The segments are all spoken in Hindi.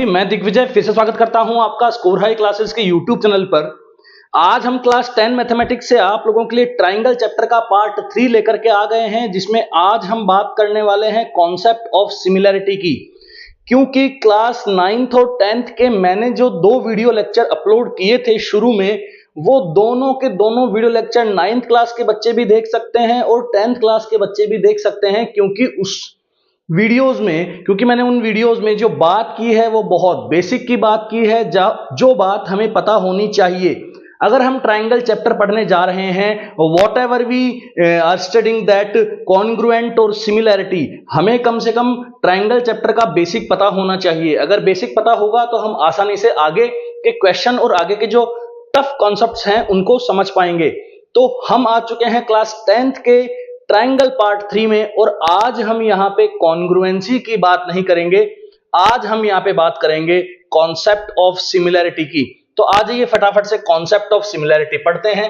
मैं दिग्विजय फिर से स्वागत करता हूं आपका स्कोर हाई क्लासेस के YouTube चैनल पर। आज हम क्लास 10 मैथमेटिक्स से आप लोगों के लिए ट्राइंगल चैप्टर का पार्ट 3 लेकर के आ गए हैं, जिसमें आज हम बात करने वाले हैं कॉन्सेप्ट ऑफ सिमिलैरिटी की। क्योंकि क्लास 9th और 10th के मैंने जो दो वीडियो लेक्चर अपलोड किए थे शुरू में, वो दोनों के दोनों वीडियो लेक्चर 9th क्लास के बच्चे भी देख सकते हैं और 10th क्लास के बच्चे भी देख सकते हैं। क्योंकि मैंने उन वीडियोस में जो बात की है वो बहुत बेसिक की बात की है, जो बात हमें पता होनी चाहिए अगर हम ट्राइंगल चैप्टर पढ़ने जा रहे हैं। Whatever we are studying that congruent और सिमिलैरिटी, हमें कम से कम ट्राइंगल चैप्टर का बेसिक पता होना चाहिए। अगर बेसिक पता होगा तो हम आसानी से आगे के क्वेश्चन और आगे के जो टफ कॉन्सेप्ट्स हैं उनको समझ पाएंगे। तो हम आ चुके हैं क्लास 10th के ट्राइंगल पार्ट 3 में, और आज हम यहां पे कॉन्ग्रुएंसी की बात नहीं करेंगे, आज हम यहां पे बात करेंगे कॉन्सेप्ट ऑफ सिमिलैरिटी की। तो आ जाइए फटाफट से कॉन्सेप्ट ऑफ सिमिलैरिटी पढ़ते हैं।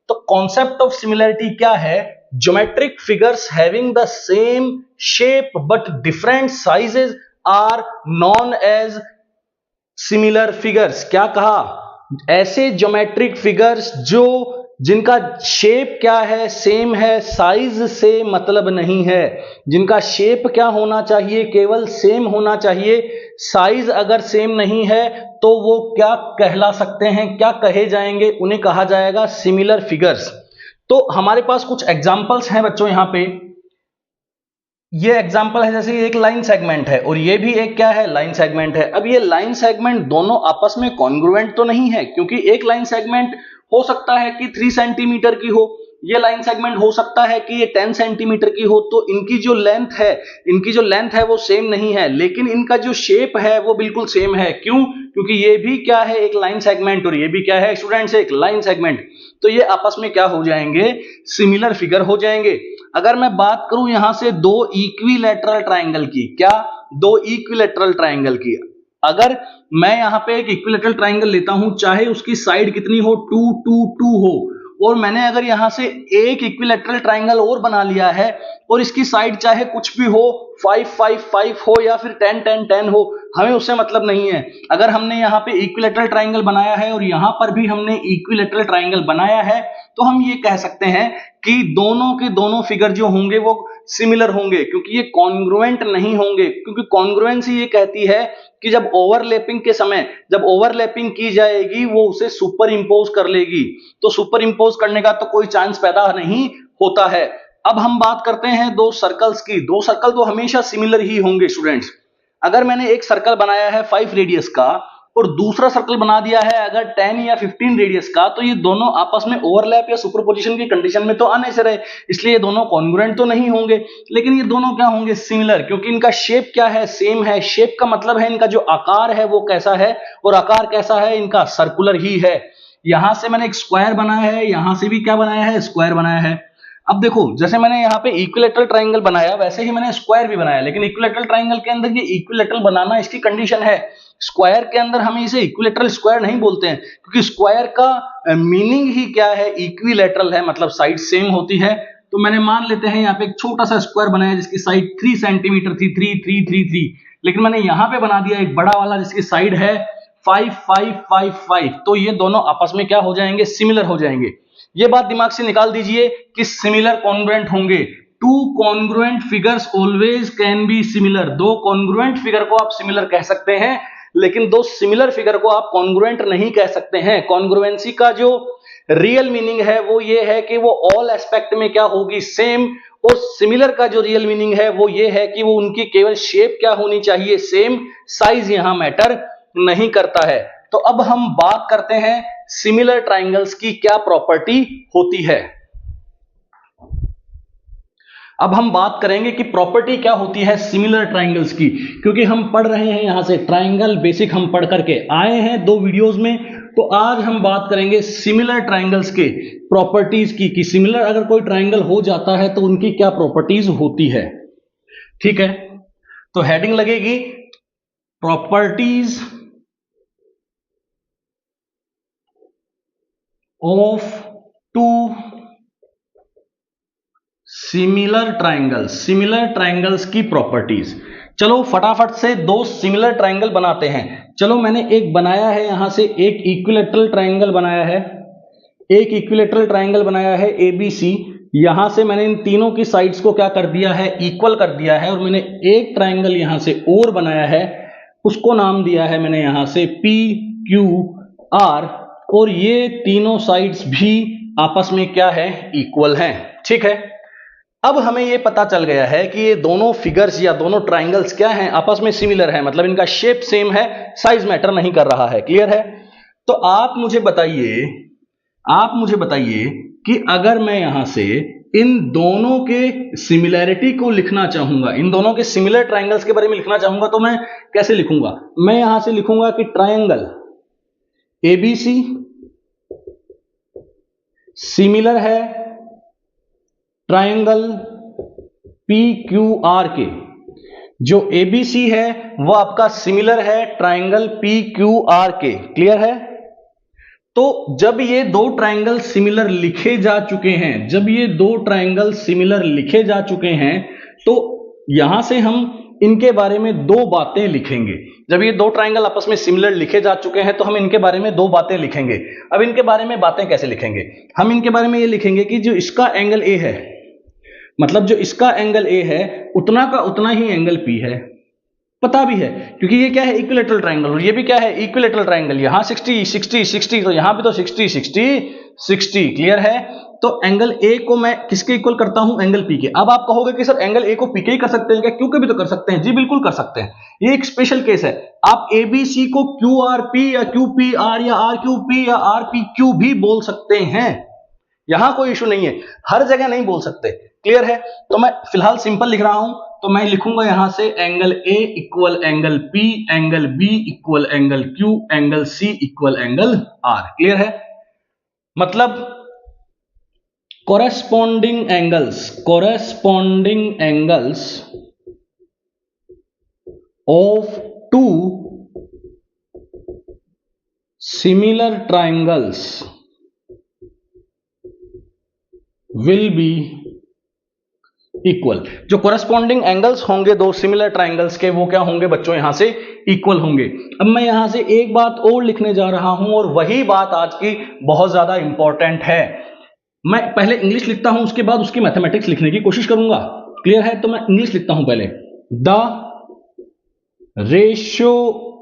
तो कॉन्सेप्ट ऑफ सिमिलैरिटी क्या है? Geometric figures having the same shape but different sizes are known as similar figures. क्या कहा? ऐसे ज्योमेट्रिक फिगर्स जिनका शेप क्या है, सेम है, साइज से मतलब नहीं है। जिनका शेप क्या होना चाहिए? केवल सेम होना चाहिए। साइज अगर सेम नहीं है तो वो क्या कहला सकते हैं, क्या कहे जाएंगे? उन्हें कहा जाएगा सिमिलर फिगर्स। तो हमारे पास कुछ एग्जांपल्स हैं बच्चों यहां पे। ये एग्जांपल है, जैसे एक लाइन सेगमेंट है और ये भी एक क्या है, लाइन सेगमेंट है। अब ये लाइन सेगमेंट दोनों आपस में कॉन्ग्रुएंट तो नहीं है, क्योंकि एक लाइन सेगमेंट हो सकता है कि 3 सेंटीमीटर की हो, ये लाइन सेगमेंट हो सकता है कि ये 10 सेंटीमीटर की हो। तो इनकी जो लेंथ है वो सेम नहीं है, लेकिन इनका जो शेप है वो बिल्कुल सेम है। क्यों? क्योंकि ये भी क्या है, एक लाइन सेगमेंट, और ये भी क्या है स्टूडेंट्स, एक लाइन सेगमेंट। तो ये आपस में क्या हो जाएंगे? सिमिलर फिगर हो जाएंगे। अगर मैं बात करूं यहां से दो इक्विलैटरल ट्राइंगल की, क्या? दो इक्विलैटरल ट्राइंगल की। अगर मैं यहां पे एक इक्विलैटरल ट्राइंगल लेता हूं, चाहे उसकी साइड कितनी हो, 2 2 2 हो, और मैंने अगर यहां से एक इक्विलैटरल ट्राइंगल और बना लिया है और इसकी साइड चाहे कुछ भी हो, 5 5 5 हो या फिर 10 10 10 हो, हमें उससे मतलब नहीं है। अगर हमने यहां पे इक्विलैटरल ट्राइंगल बनाया है और यहां पर भी हमने इक्विलैटरल ट्राइंगल बनाया है, तो हम ये कह सकते हैं कि दोनों के दोनों फिगर जो होंगे वो सिमिलर होंगे, क्योंकि ये कॉन्ग्रुएंट नहीं होंगे। क्योंकि कॉन्ग्रुएंसी ये कहती है कि जब ओवरलैपिंग के समय जब ओवरलैपिंग की जाएगी वो उसे सुपर इंपोज कर लेगी। तो सुपर इंपोज करने का तो कोई चांस पैदा नहीं होता है। अब हम बात करते हैं दो सर्कल्स की। दो सर्कल तो हमेशा सिमिलर ही होंगे स्टूडेंट्स। अगर मैंने एक सर्कल बनाया है 5 रेडियस का और दूसरा सर्कल बना दिया है अगर 10 या 15 रेडियस का, तो ये दोनों आपस में ओवरलैप या सुपरपोजिशन की कंडीशन में तो आने से रहे, इसलिए ये दोनों कॉन्ग्रुएंट तो नहीं होंगे। लेकिन ये दोनों क्या होंगे? सिमिलर, क्योंकि इनका शेप क्या है? सेम है। शेप का मतलब है इनका जो आकार है वो कैसा है, और आकार कैसा है? इनका सर्कुलर ही है। यहां से मैंने एक स्क्वायर बनाया है, यहां से भी क्या बनाया है? स्क्वायर बनाया है। अब देखो, जैसे मैंने यहाँ पे इक्विलैटरल ट्राइंगल बनाया, वैसे ही मैंने स्क्वायर भी बनाया, लेकिन इक्विलैटरल ट्राइंगल के अंदर ये इक्विलैटरल बनाना इसकी कंडीशन है। स्क्वायर के अंदर हम इसे इक्विलैटरल स्क्वायर नहीं बोलते हैं, क्योंकि स्क्वायर का मीनिंग ही क्या है? इक्विलैटरल है, मतलब साइड सेम होती है। तो मैंने मान लेते हैं यहाँ पे एक छोटा सा स्क्वायर बनाया जिसकी साइड 3 सेंटीमीटर थी, 3 3 3 3, लेकिन मैंने यहाँ पे बना दिया एक बड़ा वाला जिसकी साइड है 5 5 5 5। तो ये दोनों आपस में क्या हो जाएंगे? सिमिलर हो जाएंगे। ये बात दिमाग से निकाल दीजिए कि सिमिलर कॉन्ग्रुएंट होंगे। Two congruent figures always can be similar. दो कॉन्ग्रुएंट फिगर को आप सिमिलर कह सकते हैं, लेकिन दो सिमिलर फिगर को आप कॉन्ग्रुएंट नहीं कह सकते हैं। कॉन्ग्रुएंसी का जो रियल मीनिंग है वो ये है कि वो ऑल एस्पेक्ट में क्या होगी? सेम। और सिमिलर का जो रियल मीनिंग है वो ये है कि वो उनकी केवल शेप क्या होनी चाहिए? सेम। साइज यहां मैटर नहीं करता है। तो अब हम बात करते हैं सिमिलर ट्राइंगल्स की क्या प्रॉपर्टी होती है। अब हम बात करेंगे कि प्रॉपर्टी क्या होती है सिमिलर ट्राइंगल्स की, क्योंकि हम पढ़ रहे हैं यहां से ट्राइंगल बेसिक हम पढ़ करके आए हैं दो वीडियोस में। तो आज हम बात करेंगे सिमिलर ट्राइंगल्स के प्रॉपर्टीज की, कि सिमिलर अगर कोई ट्राइंगल हो जाता है तो उनकी क्या प्रॉपर्टीज होती है। ठीक है, तो हेडिंग लगेगी properties of two similar triangles. Similar triangles की प्रॉपर्टीज। चलो फटाफट से दो सिमिलर ट्राइंगल बनाते हैं। चलो मैंने एक बनाया है, यहां से एक इक्विलेटरल ट्राइंगल बनाया है, एक इक्विलेटरल ट्राइंगल बनाया है ABC। यहां से मैंने इन तीनों की साइड्स को क्या कर दिया है, इक्वल कर दिया है। और मैंने एक ट्राइंगल यहां से और बनाया है, उसको नाम दिया है मैंने यहां से PQR। और ये तीनों साइड्स भी आपस में क्या है, इक्वल हैं। ठीक है, अब हमें ये पता चल गया है कि ये दोनों फिगर्स या दोनों ट्राइंगल्स क्या हैं, आपस में सिमिलर हैं, मतलब इनका शेप सेम है, साइज मैटर नहीं कर रहा है। क्लियर है? तो आप मुझे बताइए कि अगर मैं यहां से इन दोनों के सिमिलैरिटी को लिखना चाहूंगा, इन दोनों के सिमिलर ट्राइंगल्स के बारे में लिखना चाहूंगा, तो मैं कैसे लिखूंगा? मैं यहां से लिखूंगा कि ट्राइंगल ABC सिमिलर है ट्राइंगल PQR के। जो ABC है वो आपका सिमिलर है ट्राइंगल PQR के। क्लियर है? तो जब ये दो ट्राइंगल सिमिलर लिखे जा चुके हैं, तो यहां से हम इनके बारे में दो बातें लिखेंगे। जब ये दो ट्राइंगल आपस में सिमिलर लिखे जा चुके हैं तो हम इनके बारे में दो बातें लिखेंगे। अब इनके बारे में बातें कैसे लिखेंगे? हम इनके बारे में ये लिखेंगे कि जो इसका एंगल A है, मतलब जो इसका एंगल A है उतना का उतना ही एंगल P है, पता भी है, क्योंकि ये क्या है, इक्विलेटरल ट्राइंगल, और ये भी क्या है, इक्विलेटरल ट्राइंगल। यहां 60 60 60, तो यहां भी तो 60 60 60। क्लियर है? तो एंगल A को मैं किसके इक्वल करता हूं, एंगल P के। अब आप कहोगे कि सर एंगल A को P के ही कर सकते हैं क्या? क्यों के भी तो कर सकते हैं जी, बिल्कुल कर सकते हैं। ये एक स्पेशल केस है। आप ABC को QRP या QPR या RQP या RPQ भी बोल सकते हैं, यहां कोई इशू नहीं है, हर जगह नहीं बोल सकते। क्लियर है? तो मैं फिलहाल सिंपल लिख रहा हूं, तो मैं लिखूंगा यहां से angle A equal angle P, angle B equal angle Q, angle C equal angle R। Clear है? मतलब corresponding angles of two similar triangles will be equal. जो कोरेस्पॉन्डिंग एंगल्स होंगे दो सिमिलर ट्राइंगल्स के, वो क्या होंगे बच्चों, यहां से इक्वल होंगे। अब मैं यहां से एक बात और लिखने जा रहा हूं, और वही बात आज की बहुत ज्यादा इंपॉर्टेंट है। मैं पहले इंग्लिश लिखता हूं, उसके बाद उसकी मैथमेटिक्स लिखने की कोशिश करूंगा। क्लियर है? तो मैं इंग्लिश लिखता हूं पहले। The ratio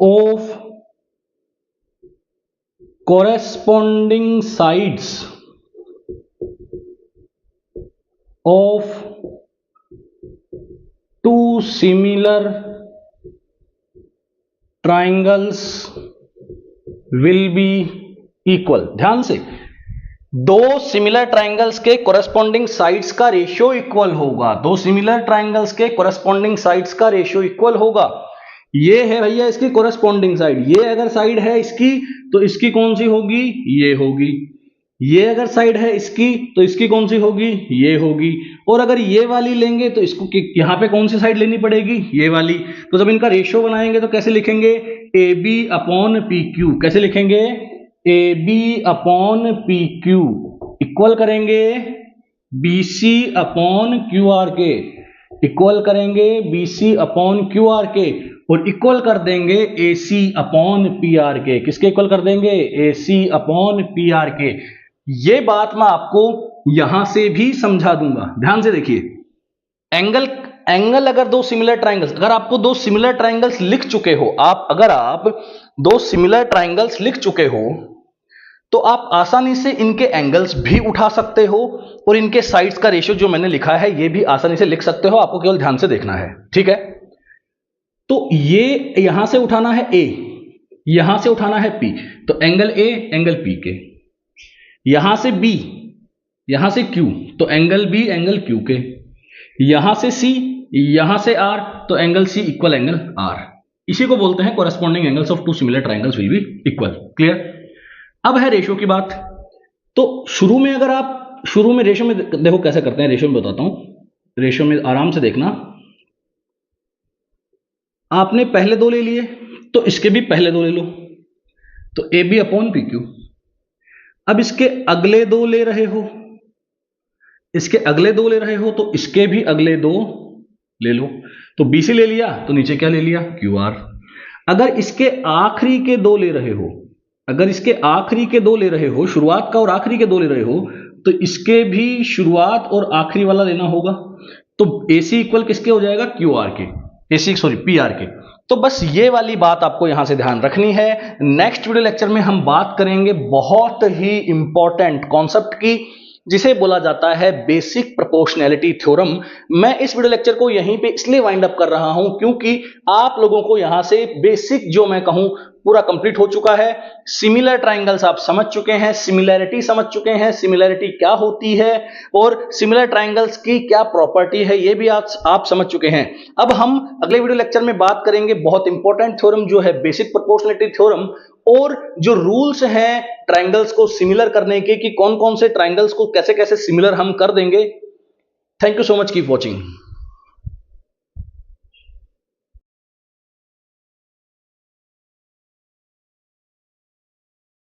of corresponding sides of two similar triangles will be equal. ध्यान से, दो सिमिलर ट्राइंगल्स के कोरेस्पॉन्डिंग साइड्स का रेशियो इक्वल होगा, दो सिमिलर ट्राइंगल्स के कोरेस्पॉन्डिंग साइड्स का रेशियो इक्वल होगा। ये है भैया इसकी कोरेस्पॉन्डिंग साइड, ये अगर साइड है इसकी तो इसकी कौन सी होगी, ये होगी। ये अगर साइड है इसकी तो इसकी कौन सी होगी, ये होगी। और अगर ये वाली लेंगे तो इसको यहां पे कौन सी साइड लेनी पड़ेगी, ये वाली। तो जब इनका रेशियो बनाएंगे तो कैसे लिखेंगे, AB अपॉन PQ। कैसे लिखेंगे, AB अपॉन PQ इक्वल करेंगे BC अपॉन QR के, इक्वल करेंगे BC अपॉन QR के, और इक्वल कर देंगे AC अपॉन PR के। किसके इक्वल कर देंगे, AC अपॉन PR के। ये बात मैं आपको यहां से भी समझा दूंगा, ध्यान से देखिए। एंगल अगर दो सिमिलर ट्राइंगल्स, अगर आपको दो सिमिलर ट्राइंगल्स लिख चुके हो, अगर आप दो सिमिलर ट्राइंगल्स लिख चुके हो, तो आप आसानी से इनके एंगल्स भी उठा सकते हो, और इनके साइड्स का रेशियो जो मैंने लिखा है ये भी आसानी से लिख सकते हो। आपको केवल ध्यान से देखना है, ठीक है। तो ये यहां से उठाना है A, यहां से उठाना है P, तो एंगल A एंगल P के, यहां से B, यहां से Q, तो एंगल B एंगल Q के, यहां से C, यहां से R, तो angle C equal angle R। इसी को बोलते हैं corresponding angles of two similar triangles will be equal. Clear? अब है रेशियो की बात। तो शुरू में अगर आप रेशियो में देखो कैसे करते हैं, रेशियो में बताता हूं। रेशियो में आराम से देखना, आपने पहले दो ले लिए तो इसके भी पहले दो ले लो, तो AB अपॉन PQ। अब इसके अगले दो ले रहे हो, इसके अगले दो ले रहे हो, तो इसके भी अगले दो ले लो, तो BC ले लिया तो नीचे क्या ले लिया, QR। अगर इसके आखिरी के दो ले रहे हो, अगर इसके आखिरी के दो ले रहे हो, शुरुआत का और आखिरी के दो ले रहे हो, तो इसके भी शुरुआत और आखिरी वाला लेना होगा। तो AC इक्वल किसके हो जाएगा, QR के, PR के। तो बस ये वाली बात आपको यहां से ध्यान रखनी है। नेक्स्ट वीडियो लेक्चर में हम बात करेंगे बहुत ही इंपॉर्टेंट कॉन्सेप्ट की, जिसे बोला जाता है बेसिक प्रोपोर्शनैलिटी थ्योरम। मैं इस वीडियो लेक्चर को यहीं पे इसलिए वाइंड अप कर रहा हूं क्योंकि आप लोगों को यहां से बेसिक जो मैं कहूं पूरा कंप्लीट हो चुका है। सिमिलर ट्राइंगल्स आप समझ चुके हैं, सिमिलैरिटी समझ चुके हैं, सिमिलैरिटी क्या होती है और सिमिलर ट्राइंगल्स की क्या प्रॉपर्टी है, ये भी आप समझ चुके हैं। अब हम अगले वीडियो लेक्चर में बात करेंगे बहुत इंपॉर्टेंट थ्योरम जो है बेसिक प्रोपोर्शनैलिटी थ्योरम, और जो रूल्स हैं ट्राइंगल्स को सिमिलर करने के कि कौन कौन से ट्राइंगल्स को कैसे कैसे सिमिलर हम कर देंगे। Thank you so much, keep watching.